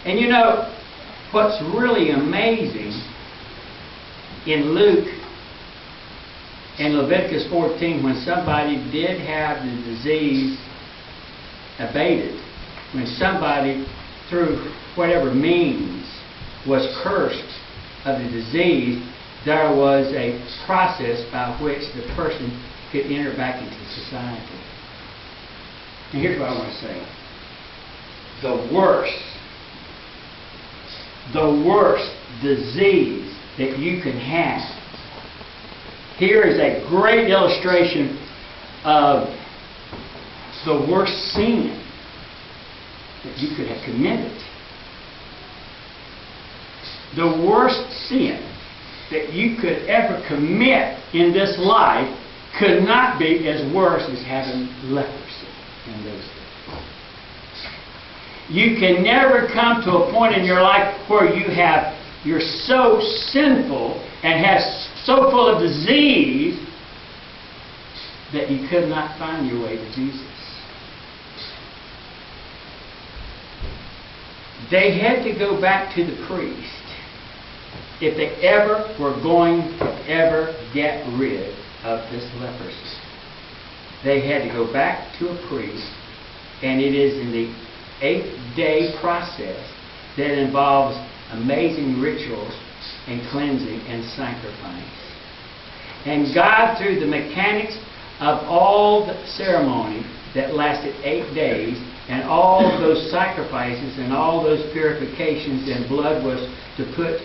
And you know, what's really amazing in Luke and Leviticus 14, when somebody did have the disease abated, when somebody through whatever means was cursed of the disease, there was a process by which the person could enter back into society. And here's what I want to say. The worst disease that you can have. Here is a great illustration of the worst sin that you could have committed. The worst sin that you could ever commit in this life could not be as worse as having leprosy in those days. You can never come to a point in your life where you're so sinful and so full of disease that you could not find your way to Jesus. They had to go back to the priest if they ever were going to ever get rid of this leprosy. They had to go back to a priest, and it is in the 8-day process that involves amazing rituals and cleansing and sacrifice. And God, through the mechanics of all the ceremony that lasted 8 days, and all of those sacrifices and all those purifications, and blood was to put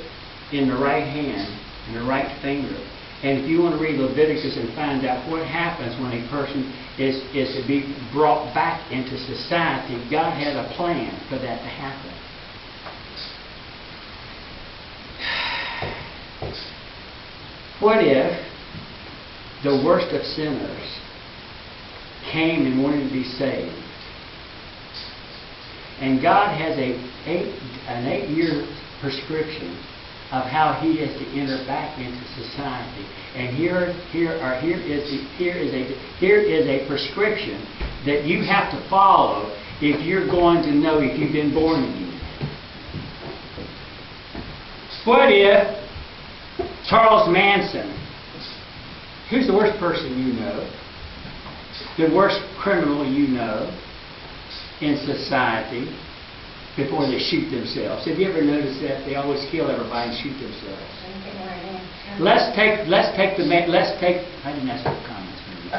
in the right hand and the right finger. And if you want to read Leviticus and find out what happens when a person is to be brought back into society, God had a plan for that to happen. What if the worst of sinners came and wanted to be saved? And God has an 8-year prescription of how He is to enter back into society. And here is a prescription that you have to follow if you're going to know if you've been born again. What if Charles Manson, who's the worst person you know, the worst criminal you know in society, before they shoot themselves? Have you ever noticed that they always kill everybody and shoot themselves? Let's take I didn't ask for comments from you.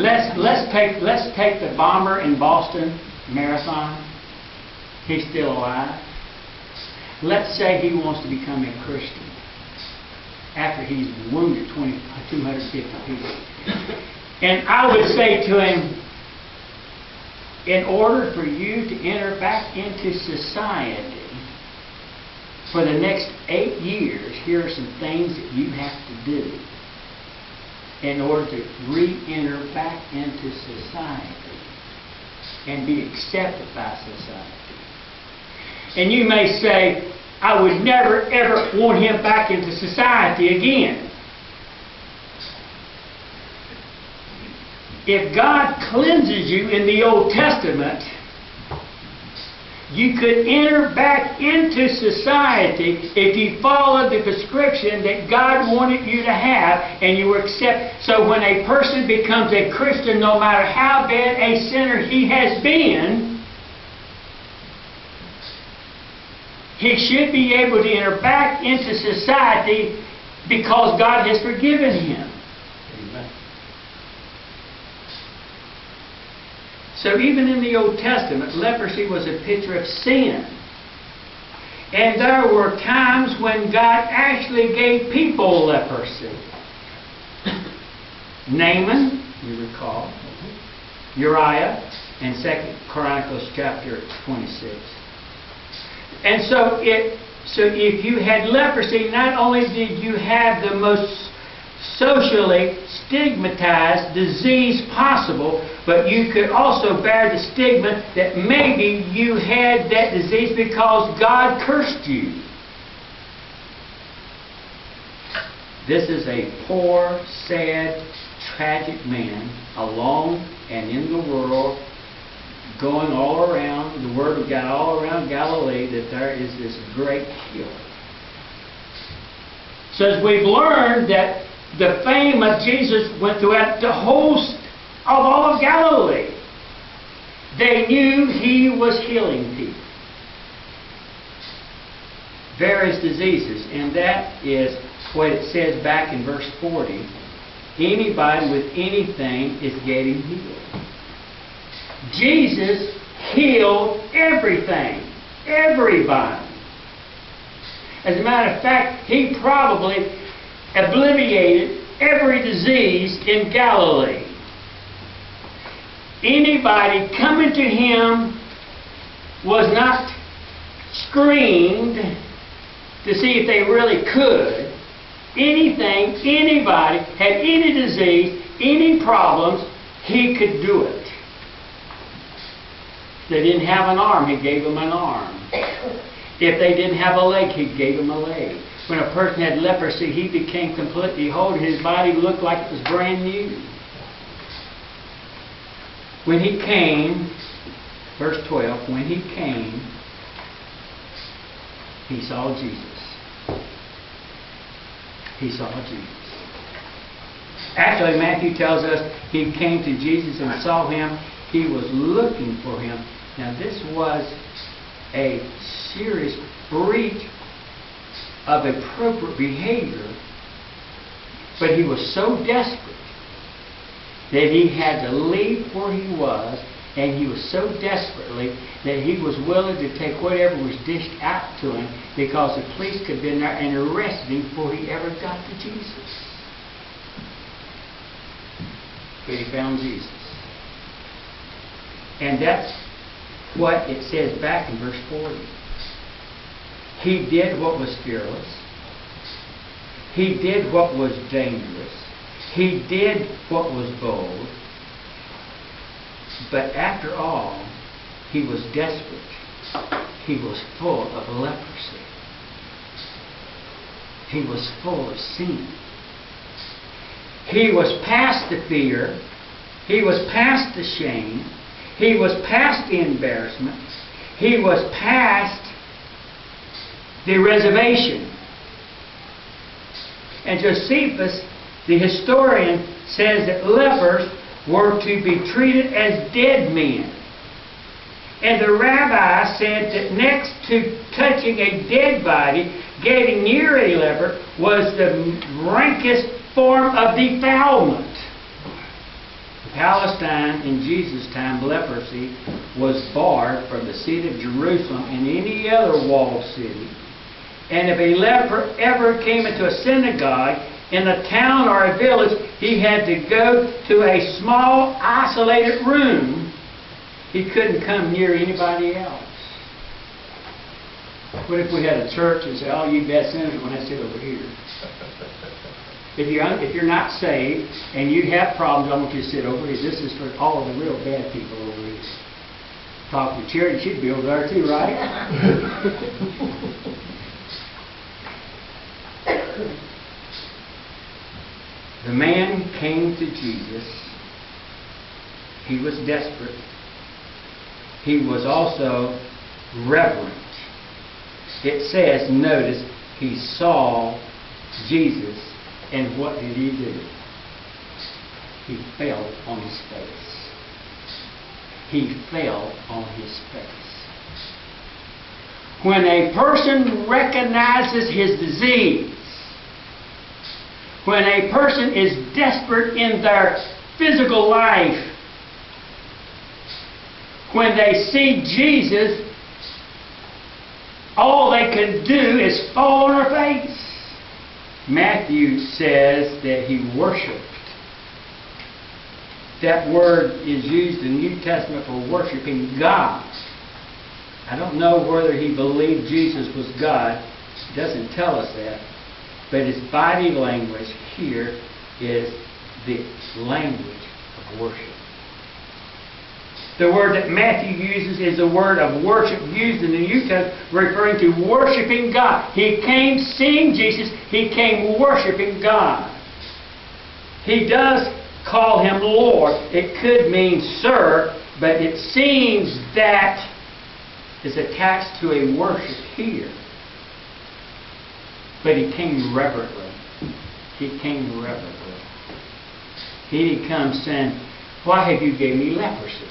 Let's take the bomber in Boston Marathon. He's still alive. Let's say he wants to become a Christian after he's wounded 250 people. And I would say to him, in order for you to enter back into society for the next 8 years, here are some things that you have to do in order to re-enter back into society and be accepted by society. And you may say, I would never ever want him back into society again. If God cleanses you in the Old Testament, you could enter back into society if you followed the prescription that God wanted you to have, and you were accepted. So when a person becomes a Christian, no matter how bad a sinner he has been, he should be able to enter back into society because God has forgiven him. So even in the Old Testament, leprosy was a picture of sin. And there were times when God actually gave people leprosy. Naaman, you recall, Uriah, and 2 Chronicles chapter 26. And so if you had leprosy, not only did you have the most socially stigmatized disease possible, but you could also bear the stigma that maybe you had that disease because God cursed you. This is a poor, sad, tragic man, alone and in the world, going all around, the word got all around Galilee that there is this great healing. So as we've learned that the fame of Jesus went throughout the host of all of Galilee. They knew He was healing people. Various diseases, and that is what it says back in verse 40. Anybody with anything is getting healed. Jesus healed everything, everybody. As a matter of fact, He probably obliterated every disease in Galilee. Anybody coming to Him was not screened to see if they really could. Anything, anybody had any disease, any problems, He could do it. If they didn't have an arm, He gave them an arm. If they didn't have a leg, He gave them a leg. When a person had leprosy, he became completely whole. His body looked like it was brand new. When He came, verse 12, when He came, He saw Jesus. He saw Jesus. Actually, Matthew tells us He came to Jesus and saw Him. He was looking for Him. Now, this was a serious breach of appropriate behavior, but he was so desperate that he had to leave where he was, and he was so desperately that he was willing to take whatever was dished out to him because the police could have been there and arrested him before he ever got to Jesus. But he found Jesus. And that's what it says back in verse 40. He did what was fearless. He did what was dangerous. He did what was bold. But after all, he was desperate. He was full of leprosy. He was full of sin. He was past the fear. He was past the shame. He was past the embarrassment. He was past the reservation. And Josephus, the historian, says that lepers were to be treated as dead men. And the rabbi said that next to touching a dead body, getting near a leper was the rankest form of defilement. In Palestine, in Jesus' time, leprosy was barred from the city of Jerusalem and any other walled city. And if a leper ever came into a synagogue in a town or a village, he had to go to a small, isolated room. He couldn't come near anybody else. What if we had a church and say, "Oh, you bad sinners are going to sit over here"? If you're not saved and you have problems, I want you to sit over here. This is for all the real bad people over here. Talk to charity, she'd be over there too, right? The man came to Jesus. He was desperate. He was also reverent. It says, notice, he saw Jesus, and what did he do? He fell on his face. He fell on his face. When a person recognizes his disease, when a person is desperate in their physical life, when they see Jesus, all they can do is fall on their face. Matthew says that he worshipped. That word is used in the New Testament for worshiping God. I don't know whether he believed Jesus was God. It doesn't tell us that. But his body language here is the language of worship. The word that Matthew uses is the word of worship used in the New Testament, referring to worshiping God. He came seeing Jesus. He came worshiping God. He does call him Lord. It could mean Sir. But it seems that is attached to a worship here. But he came reverently. He came reverently. He didn't come saying, why have you gave me leprosy?